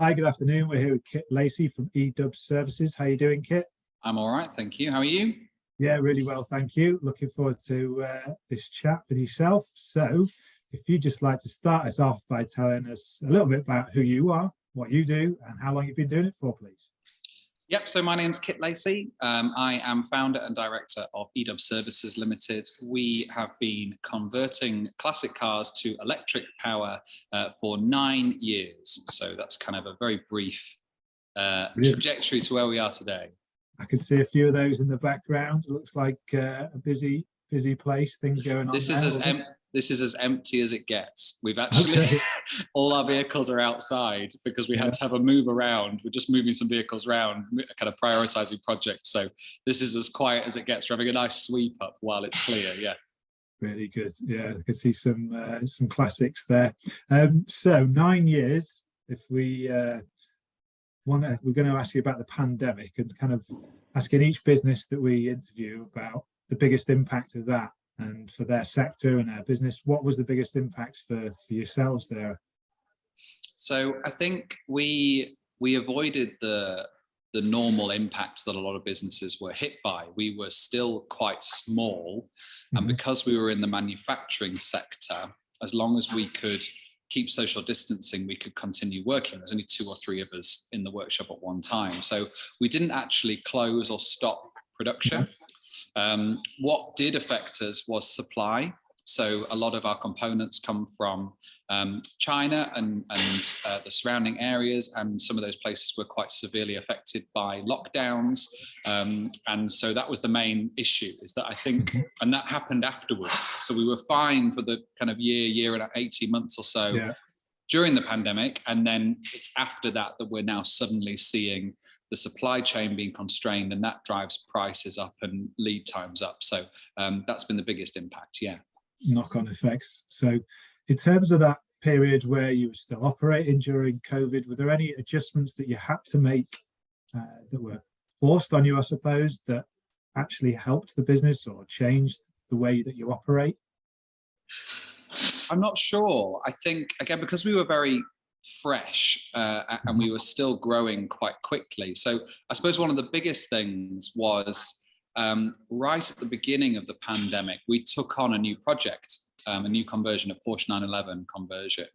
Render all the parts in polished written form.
Hi, good afternoon. We're here with Kit Lacey from eDub Services. How are you doing, Kit? I'm all right, thank you. How are you? Yeah, really well, thank you. Looking forward to this chat with yourself. So, if you'd just like to start us off by telling us a little bit about who you are, what you do, and how long you've been doing it for, please. Yep, so my name's Kit Lacey. I am founder and director of eDub Services Ltd. We have been converting classic cars to electric power for 9 years. So that's kind of a very brief trajectory to where we are today. I can see a few of those in the background. It looks like a busy place, things going on. This is as empty as it gets. We've actually, all our vehicles are outside because we had to have a move around. We're just moving some vehicles around, kind of prioritizing projects. So this is as quiet as it gets. We're having a nice sweep up while it's clear, yeah. Really good. Yeah, I can see some classics there. So 9 years, if we're going to ask you about the pandemic and kind of asking each business that we interview about the biggest impact of that and for their sector and their business. What was the biggest impact for yourselves there? So I think we avoided the normal impacts that a lot of businesses were hit by. We were still quite small, and because we were in the manufacturing sector, as long as we could keep social distancing, we could continue working. There's only 2 or 3 of us in the workshop at one time. So we didn't actually close or stop production. What did affect us was supply. So a lot of our components come from China and the surrounding areas, and some of those places were quite severely affected by lockdowns. And so that was the main issue, is that I think, and that happened afterwards. So we were fine for the kind of year and 18 months or so during the pandemic. And then it's after that we're now suddenly seeing the supply chain being constrained, and that drives prices up and lead times up. So that's been the biggest impact, yeah. Knock-on effects. So in terms of that period where you were still operating during COVID, were there any adjustments that you had to make that were forced on you, I suppose, that actually helped the business or changed the way that you operate? I'm not sure. I think, again, because we were very fresh and we were still growing quite quickly. So I suppose one of the biggest things was right at the beginning of the pandemic, we took on a new project, a new conversion, a Porsche 911 conversion.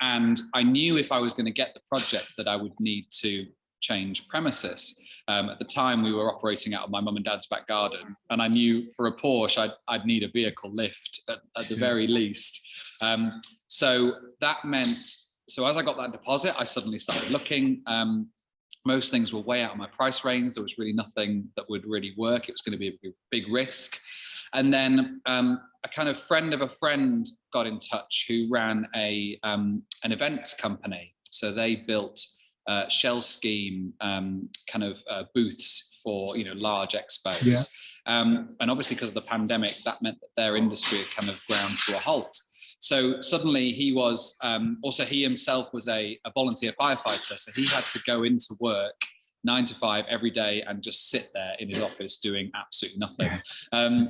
And I knew if I was going to get the project that I would need to change premises. At the time, we were operating out of my mum and dad's back garden, and I knew for a Porsche, I'd need a vehicle lift at the very least. So that meant, so as I got that deposit, I suddenly started looking. Most things were way out of my price range. There was really nothing that would really work. It was going to be a big risk. And then a kind of friend of a friend got in touch who ran an events company. So they built shell scheme kind of booths for large expos. And obviously because of the pandemic, that meant that their industry had kind of ground to a halt. So suddenly he was, also he himself was a volunteer firefighter. So he had to go into work 9 to 5 every day and just sit there in his office doing absolutely nothing.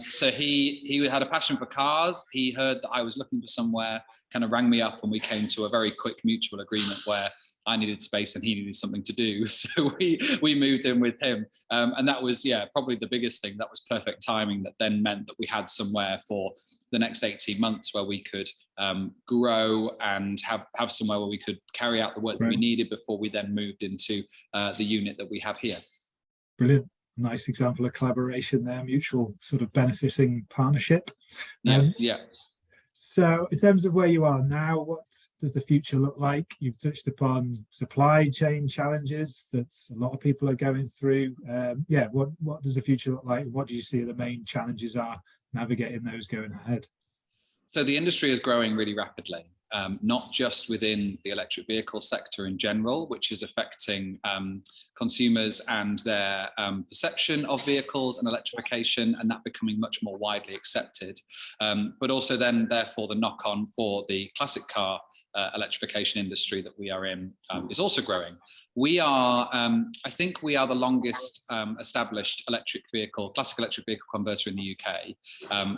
So he had a passion for cars. He heard that I was looking for somewhere, kind of rang me up, and we came to a very quick mutual agreement where I needed space and he needed something to do. So we moved in with him. And that was, probably the biggest thing. That was perfect timing. That then meant that we had somewhere for the next 18 months where we could grow and have somewhere where we could carry out the work that we needed before we then moved into the unit that we have here. Brilliant. Nice example of collaboration there, mutual sort of benefiting partnership. So in terms of where you are now, what does the future look like? You've touched upon supply chain challenges that a lot of people are going through. What does the future look like? What do you see the main challenges are navigating those going ahead? So the industry is growing really rapidly, not just within the electric vehicle sector in general, which is affecting consumers and their perception of vehicles and electrification, and that becoming much more widely accepted. But also then, therefore, the knock-on for the classic car electrification industry that we are in is also growing. We are, I think we are the longest established classic electric vehicle converter in the UK,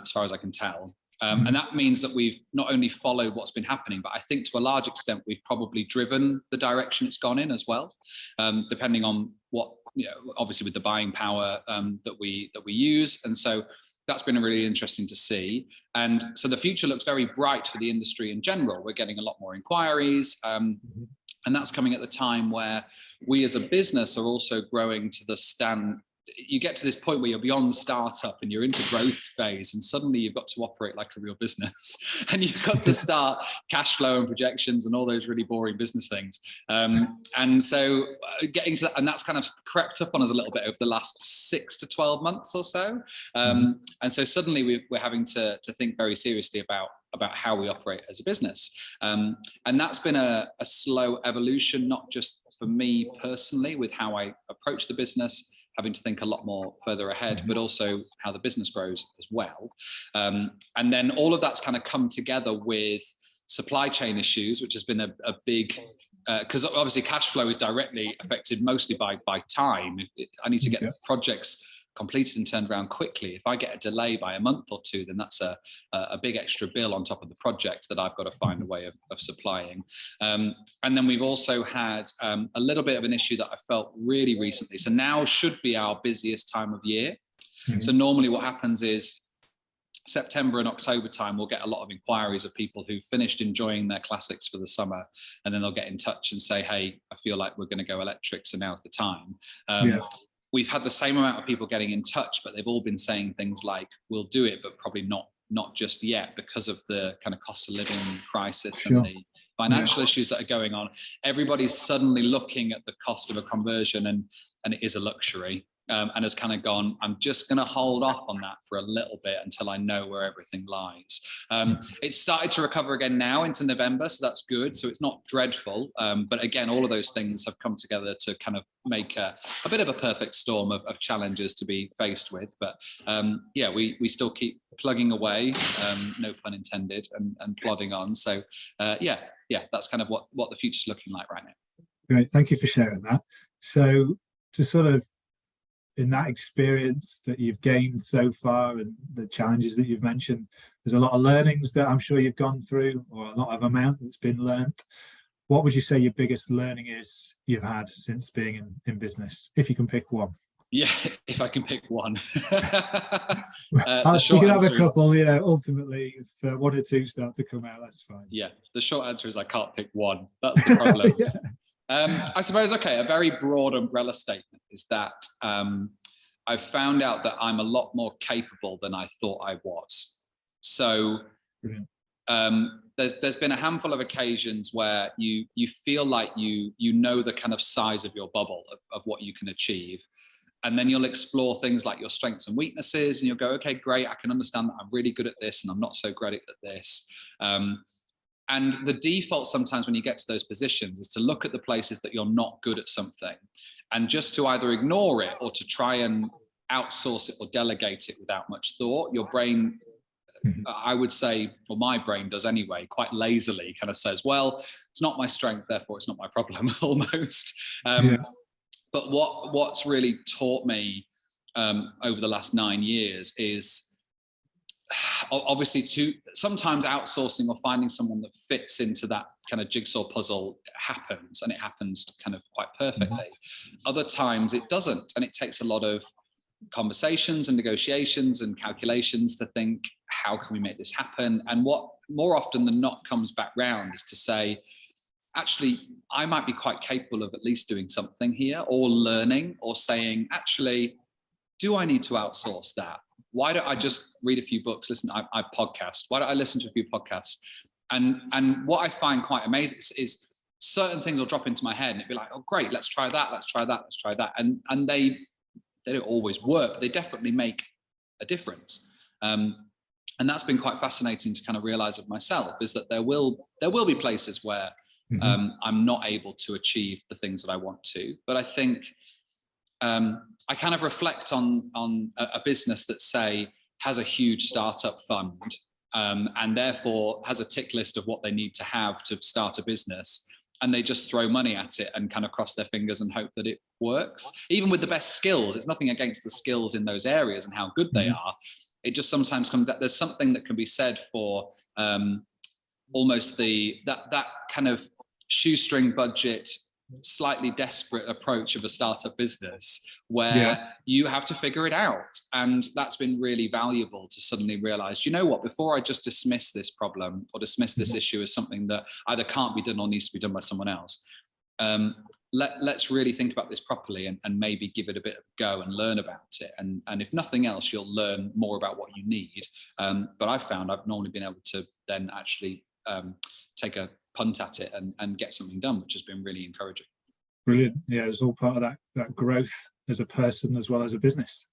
as far as I can tell. And that means that we've not only followed what's been happening, but I think to a large extent, we've probably driven the direction it's gone in as well, depending on what, obviously with the buying power that we use. And so that's been really interesting to see. And so the future looks very bright for the industry in general. We're getting a lot more inquiries. And that's coming at the time where we as a business are also growing to the stand. You get to this point where you're beyond startup and you're into growth phase, and suddenly you've got to operate like a real business, and you've got to start cash flow and projections and all those really boring business things. And so getting to that, and that's kind of crept up on us a little bit over the last 6 to 12 months or so. And so suddenly we're having to think very seriously about how we operate as a business. And that's been a slow evolution, not just for me personally with how I approach the business, having to think a lot more further ahead, but also how the business grows as well. And then all of that's kind of come together with supply chain issues, which has been a big, because obviously cash flow is directly affected mostly by time. I need to get projects completed and turned around quickly. If I get a delay by a month or two, then that's a big extra bill on top of the project that I've got to find a way of supplying. And then we've also had a little bit of an issue that I felt really recently. So now should be our busiest time of year. So normally what happens is September and October time, we'll get a lot of inquiries of people who've finished enjoying their classics for the summer, and then they'll get in touch and say, hey, I feel like we're going to go electric, so now's the time. We've had the same amount of people getting in touch, but they've all been saying things like, we'll do it, but probably not just yet, because of the kind of cost of living crisis and the financial issues that are going on. Everybody's suddenly looking at the cost of a conversion, and it is a luxury. And has kind of gone, I'm just going to hold off on that for a little bit until I know where everything lies. It's started to recover again now into November, so that's good. So it's not dreadful. But again, all of those things have come together to kind of make a bit of a perfect storm of challenges to be faced with. But we still keep plugging away, no pun intended, and plodding on. So that's kind of what the future's looking like right now. Great, thank you for sharing that. So to sort of, in that experience that you've gained so far and the challenges that you've mentioned, there's a lot of learnings that I'm sure you've gone through, or a lot of amount that's been learnt. What would you say your biggest learning is you've had since being in business, if you can pick one? Yeah, if I can pick one. You can have a couple, ultimately, if one or two start to come out, that's fine. Yeah, the short answer is I can't pick one. That's the problem. I suppose, a very broad umbrella statement is that I've found out that I'm a lot more capable than I thought I was. So there's been a handful of occasions where you feel like you know the kind of size of your bubble of what you can achieve. And then you'll explore things like your strengths and weaknesses, and you'll go, okay, great, I can understand that I'm really good at this and I'm not so great at this. And the default sometimes when you get to those positions is to look at the places that you're not good at something, and just to either ignore it or to try and outsource it or delegate it without much thought. Your brain, I would say, or my brain does anyway, quite lazily kind of says, well, it's not my strength, therefore it's not my problem, almost. But what's really taught me over the last 9 years is obviously to sometimes outsourcing or finding someone that fits into that kind of jigsaw puzzle happens, and it happens kind of quite perfectly. Other times it doesn't, and it takes a lot of conversations and negotiations and calculations to think, how can we make this happen? And what more often than not comes back round is to say, actually, I might be quite capable of at least doing something here, or learning, or saying, actually, do I need to outsource that? Why don't I just read a few books? Listen, I podcast. Why don't I listen to a few podcasts? And what I find quite amazing is certain things will drop into my head and it'd be like, oh, great, let's try that, let's try that, let's try that. And they don't always work, but they definitely make a difference. And that's been quite fascinating to kind of realize of myself, is that there will be places where I'm not able to achieve the things that I want to. But I think I kind of reflect on a business that, say, has a huge startup fund and therefore has a tick list of what they need to have to start a business, and they just throw money at it and kind of cross their fingers and hope that it works. Even with the best skills, it's nothing against the skills in those areas and how good they are. it just sometimes comes that there's something that can be said for almost that kind of shoestring budget, slightly desperate approach of a startup business where you have to figure it out. And that's been really valuable to suddenly realize, you know what, before I just dismiss this problem or dismiss this issue as something that either can't be done or needs to be done by someone else, let's really think about this properly and maybe give it a bit of a go and learn about it. And if nothing else, you'll learn more about what you need. But I've found I've normally been able to then actually take a punt at it and get something done, which has been really encouraging. Brilliant. Yeah, it's all part of that growth as a person as well as a business,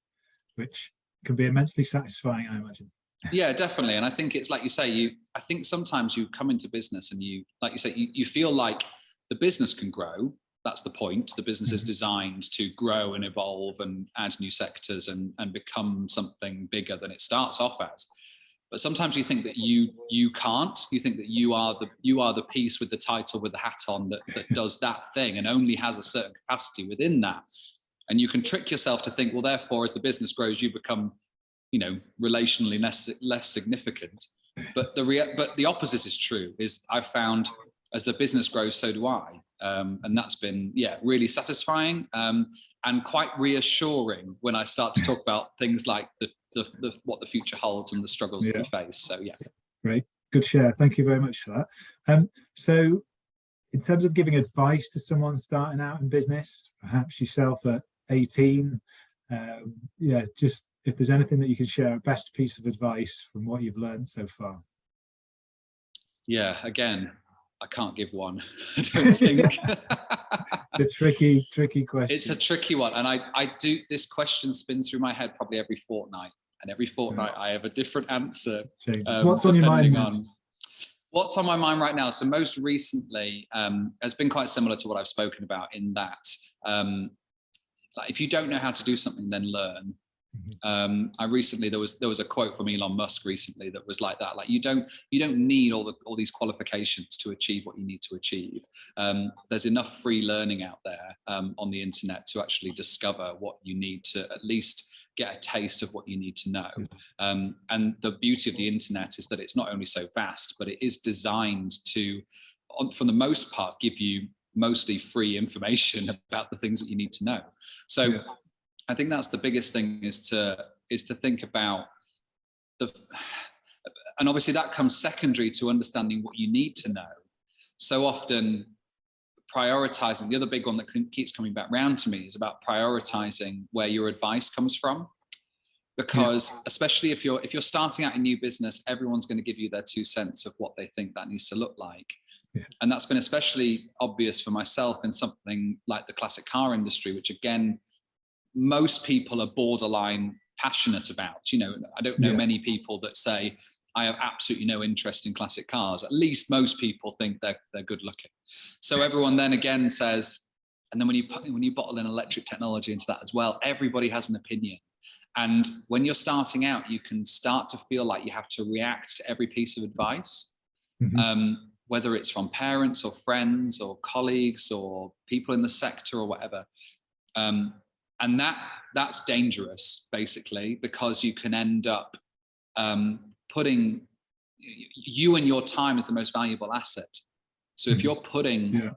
which can be immensely satisfying, I imagine. Yeah, definitely. And I think it's like you say, I think sometimes you come into business and like you say, you feel like the business can grow. That's the point. The business is designed to grow and evolve and add new sectors and become something bigger than it starts off as. But sometimes you think that you can't. You think that you are the piece with the title with the hat on that does that thing and only has a certain capacity within that. And you can trick yourself to think, well, therefore, as the business grows, you become, relationally less significant. But the opposite is true. Is I've found as the business grows, so do I. And that's been, really satisfying and quite reassuring when I start to talk about things like what the future holds and the struggles that we face. So Great, good share. Thank you very much for that. So in terms of giving advice to someone starting out in business, perhaps yourself at 18, just if there's anything that you can share, a best piece of advice from what you've learned so far. Again, I can't give one. I don't think. It's a tricky question. It's a tricky one, and I do. This question spins through my head probably every fortnight, and every fortnight I have a different answer. What's on your mind? What's on my mind right now? So most recently, has been quite similar to what I've spoken about in that, like if you don't know how to do something, then learn. I recently there was a quote from Elon Musk recently that was like that. Like you don't need all these qualifications to achieve what you need to achieve. There's enough free learning out there on the internet to actually discover what you need to at least get a taste of what you need to know. And the beauty of the internet is that it's not only so vast, but it is designed to, for the most part, give you mostly free information about the things that you need to know. So I think that's the biggest thing is to think about and obviously that comes secondary to understanding what you need to know. So often prioritizing, the other big one that keeps coming back round to me is about prioritizing where your advice comes from. Because especially if you're starting out a new business, everyone's going to give you their 2 cents of what they think that needs to look like. And that's been especially obvious for myself in something like the classic car industry, which again, most people are borderline passionate about. I don't know many people that say, I have absolutely no interest in classic cars. At least most people think they're good looking. So everyone then again says, and then when you bottle in electric technology into that as well, everybody has an opinion. And when you're starting out, you can start to feel like you have to react to every piece of advice, whether it's from parents or friends or colleagues or people in the sector or whatever. And that's dangerous, basically, because you can end up putting you and your time as the most valuable asset. So if you're putting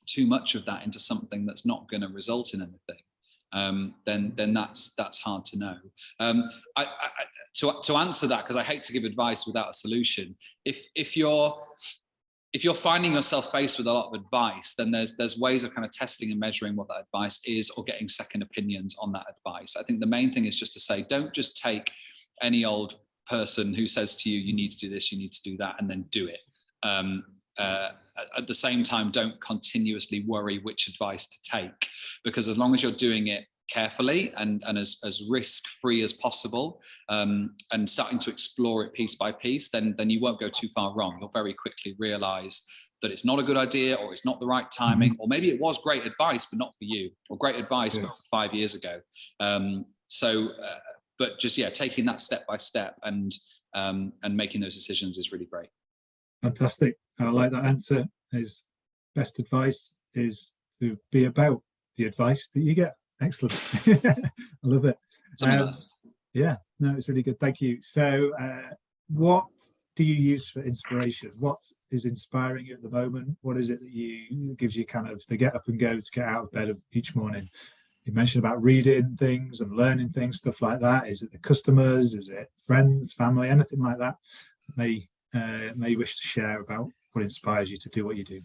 too much of that into something that's not going to result in anything, then that's hard to know. To answer that, because I hate to give advice without a solution, if you're finding yourself faced with a lot of advice, then there's ways of kind of testing and measuring what that advice is or getting second opinions on that advice. I think the main thing is just to say, don't just take any old person who says to you, you need to do this, you need to do that, and then do it. At the same time, don't continuously worry which advice to take, because as long as you're doing it carefully and as risk-free as possible, and starting to explore it piece by piece, then you won't go too far wrong. You'll very quickly realize that it's not a good idea, or it's not the right timing, or maybe it was great advice, but not for you, or great advice, but 5 years ago. But just, taking that step by step and making those decisions is really great. Fantastic. I like that answer. Is best advice is to be about the advice that you get. Excellent. I love it. Yeah, no, it's really good. Thank you. So, what do you use for inspiration? What is inspiring you at the moment? What is it that gives you kind of the get up and go to get out of bed of each morning? You mentioned about reading things and learning things, stuff like that. Is it the customers? Is it friends, family, anything like that? May wish to share about what inspires you to do what you do.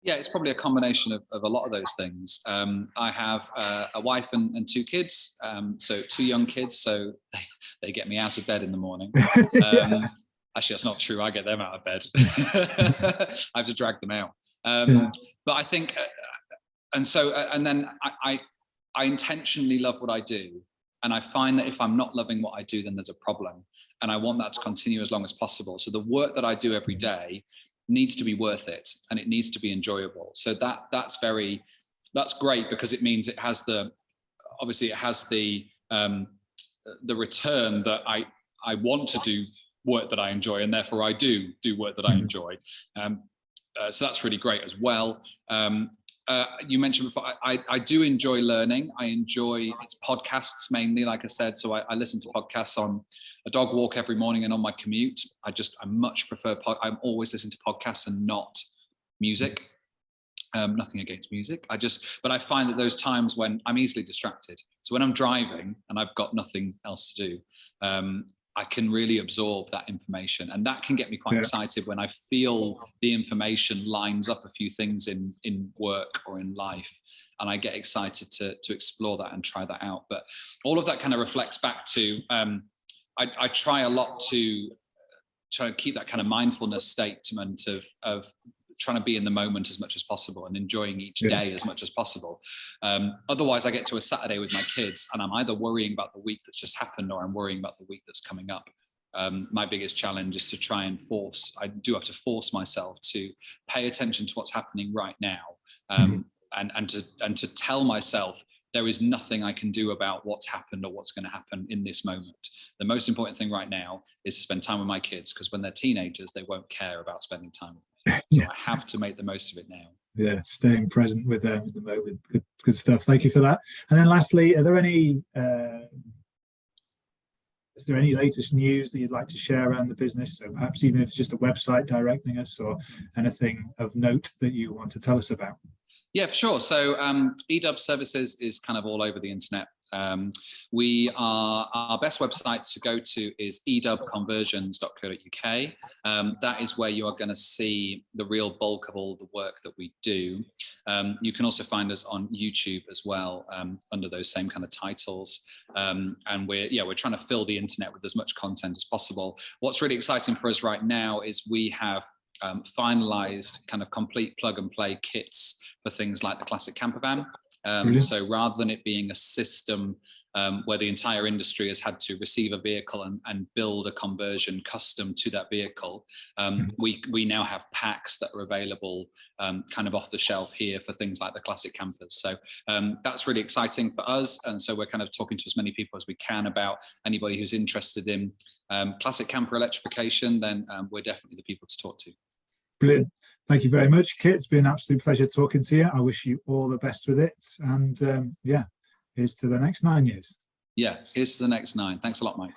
Yeah, it's probably a combination of a lot of those things. I have a wife and 2 kids, so 2 young kids, so they get me out of bed in the morning. Yeah. Actually, that's not true. I get them out of bed. I have to drag them out. Yeah. But I think, and then I intentionally love what I do. And I find that if I'm not loving what I do, then there's a problem. And I want that to continue as long as possible. So the work that I do every day needs to be worth it, and it needs to be enjoyable. So that's great, because it means it has the return that I want to do work that I enjoy, and therefore I do work that I enjoy. So that's really great as well. You mentioned before, I do enjoy learning. It's podcasts mainly, like I said. So I listen to podcasts on a dog walk every morning and on my commute. I much prefer, I'm always listening to podcasts and not music. Nothing against music. But I find that those times when I'm easily distracted. So when I'm driving and I've got nothing else to do, I can really absorb that information, and that can get me quite excited when I feel the information lines up a few things in work or in life, and I get excited to explore that and try that out. But all of that kind of reflects back to I try a lot to try to keep that kind of mindfulness statement of trying to be in the moment as much as possible and enjoying each day as much as possible. Otherwise, I get to a Saturday with my kids and I'm either worrying about the week that's just happened or I'm worrying about the week that's coming up. My biggest challenge is to try and I do have to force myself to pay attention to what's happening right now, and to tell myself there is nothing I can do about what's happened or what's going to happen in this moment. The most important thing right now is to spend time with my kids, because when they're teenagers, they won't care about spending time with me. So I have to make the most of it now. Yeah, staying present with them in the moment. Good stuff. Thank you for that. And then lastly, is there any latest news that you'd like to share around the business? So perhaps even if it's just a website directing us, or anything of note that you want to tell us about? Yeah, for sure. So eDub Services is kind of all over the internet. Our best website to go to is edubconversions.co.uk. That is where you are going to see the real bulk of all the work that we do. You can also find us on YouTube as well, under those same kind of titles. And we're trying to fill the internet with as much content as possible. What's really exciting for us right now is we have finalized kind of complete plug and play kits for things like the classic camper van. So rather than it being a system where the entire industry has had to receive a vehicle and build a conversion custom to that vehicle, we now have packs that are available kind of off the shelf here for things like the classic campers. So that's really exciting for us. And so we're kind of talking to as many people as we can about anybody who's interested in classic camper electrification, then we're definitely the people to talk to. Brilliant. Thank you very much, Kit. It's been an absolute pleasure talking to you. I wish you all the best with it. And here's to the next 9 years. Yeah, here's to the next 9. Thanks a lot, Mike.